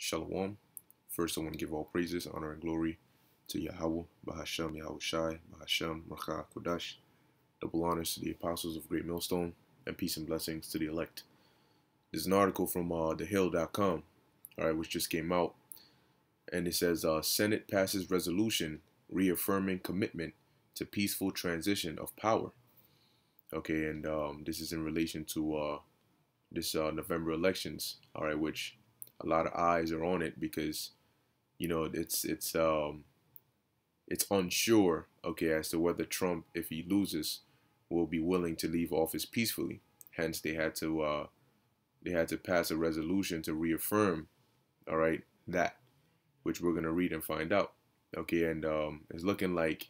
Shalom. First, I want to give all praises, honor, and glory to Yahweh, Bahashem, Yahweh Shai, Bahashem, Racha, Kodash. Double honors to the apostles of Great Millstone, and peace and blessings to the elect. This is an article from thehill.com, which just came out, and it says, Senate passes resolution reaffirming commitment to peaceful transition of power. Okay, and this is in relation to this November elections, which a lot of eyes are on it because, you know, it's unsure, okay, as to whether Trump, if he loses, will be willing to leave office peacefully. Hence, they had to pass a resolution to reaffirm, that, which we're gonna read and find out. Okay, and it's looking like,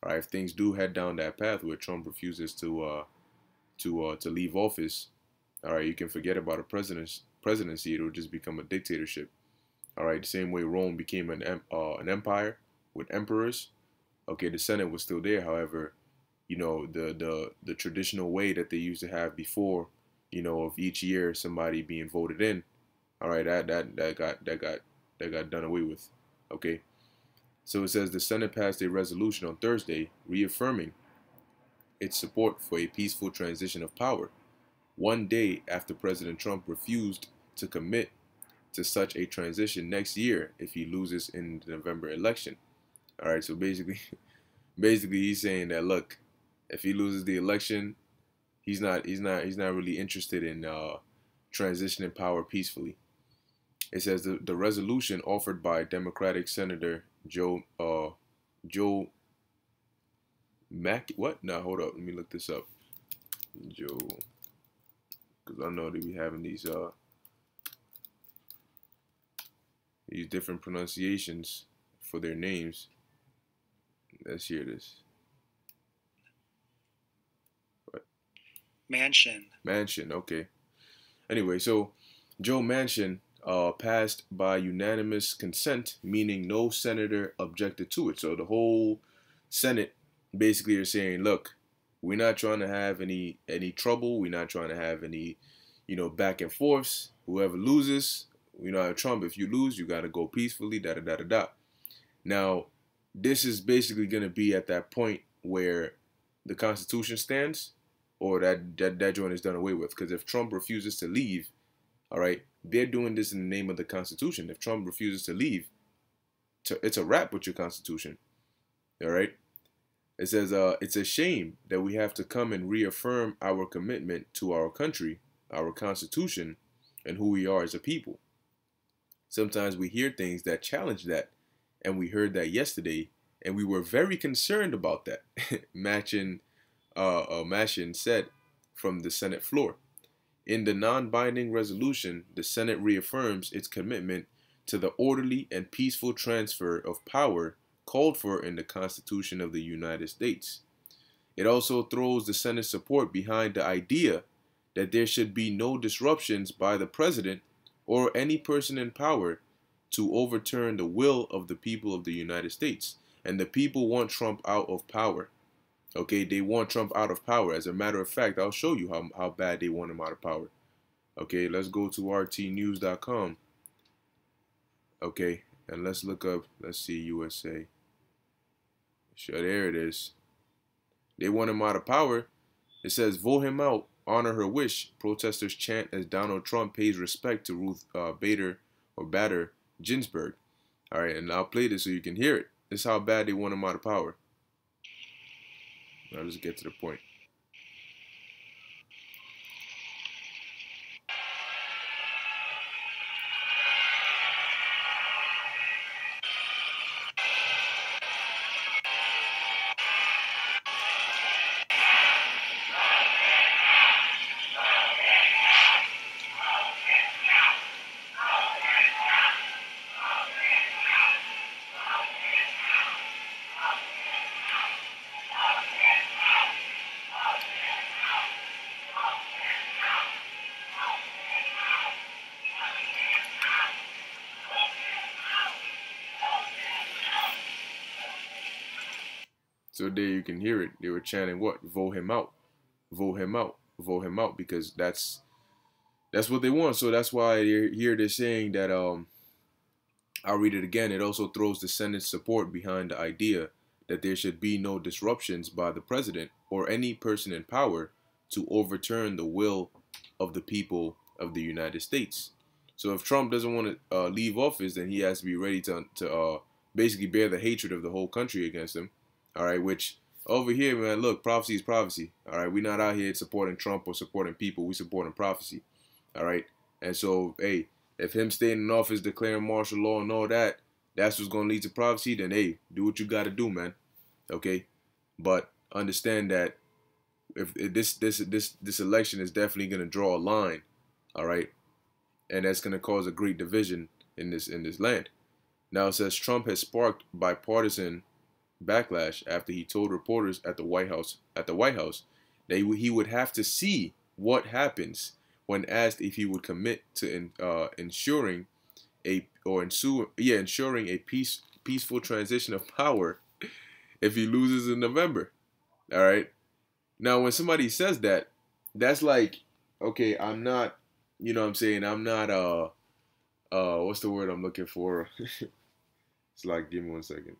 if things do head down that path where Trump refuses to leave office, you can forget about a presidency. It'll just become a dictatorship. The same way Rome became an empire with emperors. Okay, the Senate was still there. However, you know, the traditional way that they used to have before, you know, of each year somebody being voted in, that got done away with. Okay, so it says the Senate passed a resolution on Thursday reaffirming its support for a peaceful transition of power, one day after President Trump refused to commit to such a transition next year if he loses in the November election. So basically, he's saying that, look, if he loses the election, he's not really interested in transitioning power peacefully. It says the resolution offered by Democratic Senator Joe Mack. What? No, hold up. Let me look this up. Joe, because I know they be having these different pronunciations for their names. Let's hear this. What? Manchin, okay. Anyway, so Joe Manchin passed by unanimous consent, meaning no senator objected to it. So the whole Senate basically are saying, look, we're not trying to have any trouble. We're not trying to have any, back and forths. Whoever loses, Trump, if you lose, you got to go peacefully, da-da-da-da-da. Now, this is basically going to be at that point where the Constitution stands, or that joint is done away with. Because if Trump refuses to leave, they're doing this in the name of the Constitution. If Trump refuses to leave, it's a wrap with your Constitution. It says, it's a shame that we have to come and reaffirm our commitment to our country, our Constitution, and who we are as a people. Sometimes we hear things that challenge that, and we heard that yesterday, and we were very concerned about that. Manchin said from the Senate floor. In the non-binding resolution, the Senate reaffirms its commitment to the orderly and peaceful transfer of power called for in the Constitution of the United States. It also throws the Senate's support behind the idea that there should be no disruptions by the president or any person in power to overturn the will of the people of the United States. And the people want Trump out of power. Okay, they want Trump out of power. As a matter of fact, I'll show you how bad they want him out of power. Okay, let's go to rtnews.com. Okay, and let's look up, let's see, USA. Sure, there it is. They want him out of power. It says, vote him out, honor her wish. Protesters chant as Donald Trump pays respect to Ruth Bader Ginsburg. And I'll play this so you can hear it. This is how bad they want him out of power. Now let's get to the point. So there you can hear it. They were chanting what? Vote him out. Vote him out. Vote him out, because that's what they want. So that's why they're saying that I'll read it again. It also throws the Senate's support behind the idea that there should be no disruptions by the president or any person in power to overturn the will of the people of the United States. So if Trump doesn't want to leave office, then he has to be ready to basically bear the hatred of the whole country against him. All right, which over here, man, look, prophecy is prophecy. All right, we're not out here supporting Trump or supporting people. We supporting prophecy. All right, and so, hey, if him staying in office, declaring martial law and all that, that's what's going to lead to prophecy, then, hey, do what you got to do, man. Okay, but understand that if this election is definitely going to draw a line, all right, and that's going to cause a great division in this land. Now it says Trump has sparked bipartisan backlash after he told reporters at the White House that he would have to see what happens when asked if he would commit to ensuring a peaceful transition of power if he loses in November. All right. Now, when somebody says that, that's like, okay, I'm not, you know what I'm saying? I'm not, what's the word I'm looking for? It's like, give me 1 second.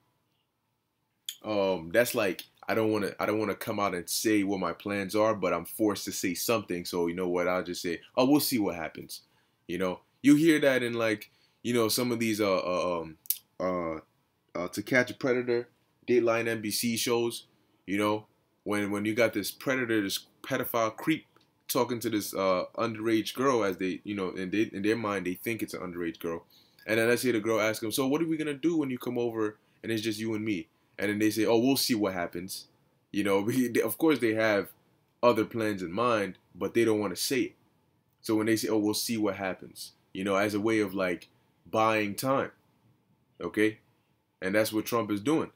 That's like, I don't want to come out and say what my plans are, but I'm forced to say something. So, you know what? I'll just say, oh, we'll see what happens. You know, you hear that in like, you know, some of these, To Catch a Predator, Dateline NBC shows, you know, when you got this predator, this pedophile creep talking to this underage girl, as they, you know, in their mind they think it's an underage girl, and then let's say the girl asks him, so what are we gonna do when you come over and it's just you and me? And then they say, oh, we'll see what happens. You know, of course they have other plans in mind, but they don't want to say it. So when they say, oh, we'll see what happens, you know, as a way of like buying time, okay, and that's what Trump is doing.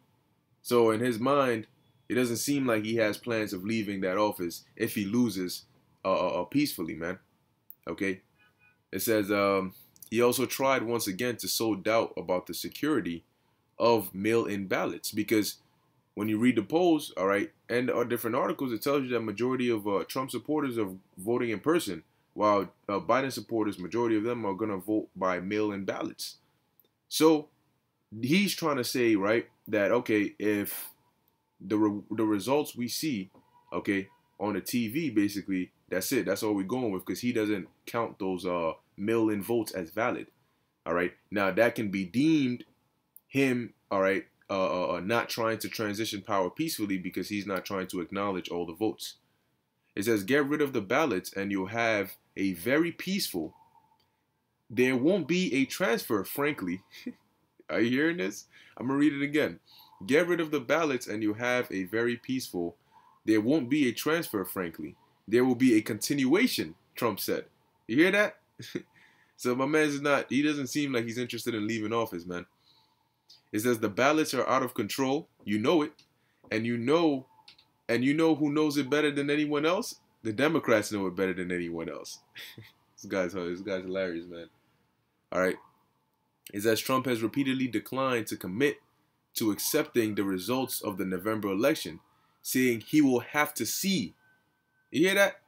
So in his mind, it doesn't seem like he has plans of leaving that office if he loses peacefully, man. Okay? It says he also tried once again to sow doubt about the security of mail-in ballots, because when you read the polls, all right, and different articles, it tells you that majority of Trump supporters are voting in person, while Biden supporters, majority of them are going to vote by mail-in ballots. So he's trying to say, right, that, okay, if the results we see, okay, on the TV, basically, that's it. That's all we're going with, because he doesn't count those mail-in votes as valid. All right. Now that can be deemed him, all right, not trying to transition power peacefully, because he's not trying to acknowledge all the votes. It says, get rid of the ballots and you'll have a very peaceful. There won't be a transfer, frankly. Are you hearing this? I'm going to read it again. Get rid of the ballots and you have a very peaceful. There won't be a transfer, frankly. There will be a continuation, Trump said. You hear that? So my man's not, he doesn't seem like he's interested in leaving office, man. It says the ballots are out of control. You know it. And you know who knows it better than anyone else? The Democrats know it better than anyone else. This guy's hilarious, man. All right. It says Trump has repeatedly declined to commit to accepting the results of the November election, saying he will have to see. You hear that?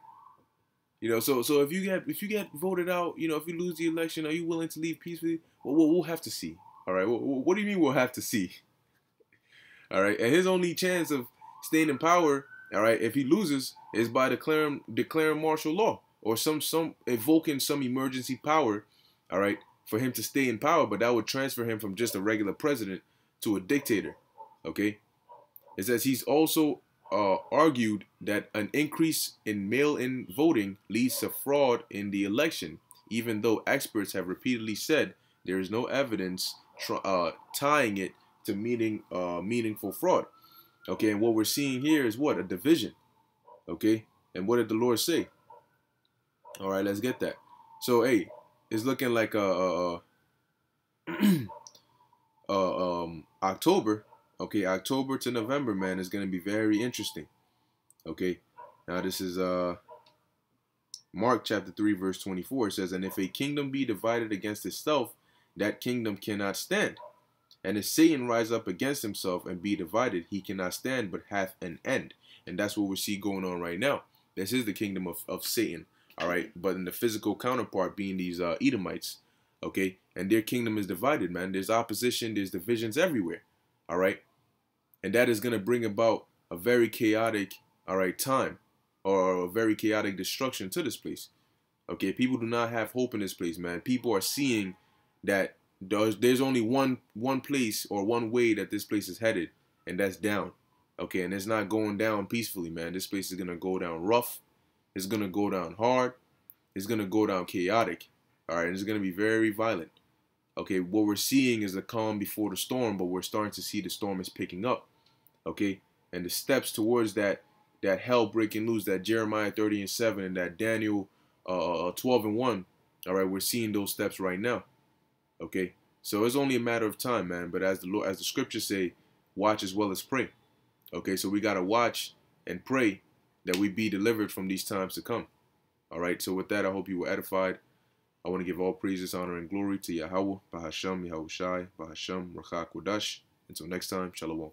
You know, so if you get voted out, you know, if you lose the election, are you willing to leave peacefully? Well, we'll have to see. All right. What do you mean we'll have to see? All right. And his only chance of staying in power, all right, if he loses, is by declaring martial law, or some evoking some emergency power, all right, for him to stay in power. But that would transfer him from just a regular president to a dictator. Okay. It says he's also argued that an increase in mail-in voting leads to fraud in the election, even though experts have repeatedly said there is no evidence tying it to meaningful fraud. Okay, and what we're seeing here is what? A division. Okay, and what did the Lord say? All right, let's get that. So, hey, it's looking like October. Okay, October to November, man, is going to be very interesting. Okay, now this is Mark chapter 3, verse 24. It says, and if a kingdom be divided against itself, that kingdom cannot stand. And if Satan rise up against himself and be divided, he cannot stand, but hath an end. And that's what we see going on right now. This is the kingdom of Satan. All right, but in the physical counterpart being these Edomites, Okay, and their kingdom is divided, man. There's opposition, there's divisions everywhere. All right, and that is gonna bring about a very chaotic, all right, time, or a very chaotic destruction to this place. Okay, people do not have hope in this place, man. People are seeing that there's only one place or one way that this place is headed, and that's down. Okay, and it's not going down peacefully, man. This place is gonna go down rough. It's gonna go down hard. It's gonna go down chaotic. All right, and it's gonna be very violent. Okay, what we're seeing is the calm before the storm, but we're starting to see the storm is picking up. Okay, and the steps towards that hell breaking loose, that Jeremiah 30:7 and that Daniel 12:1. All right, we're seeing those steps right now. Okay, so it's only a matter of time, man. But as the scriptures say, watch as well as pray. Okay, so we gotta watch and pray that we be delivered from these times to come. All right, so with that, I hope you were edified. I want to give all praises, honor, and glory to Yahweh, Bahasham, Yahushai, Bahasham, Rachak Kodash. Until next time, Shalom.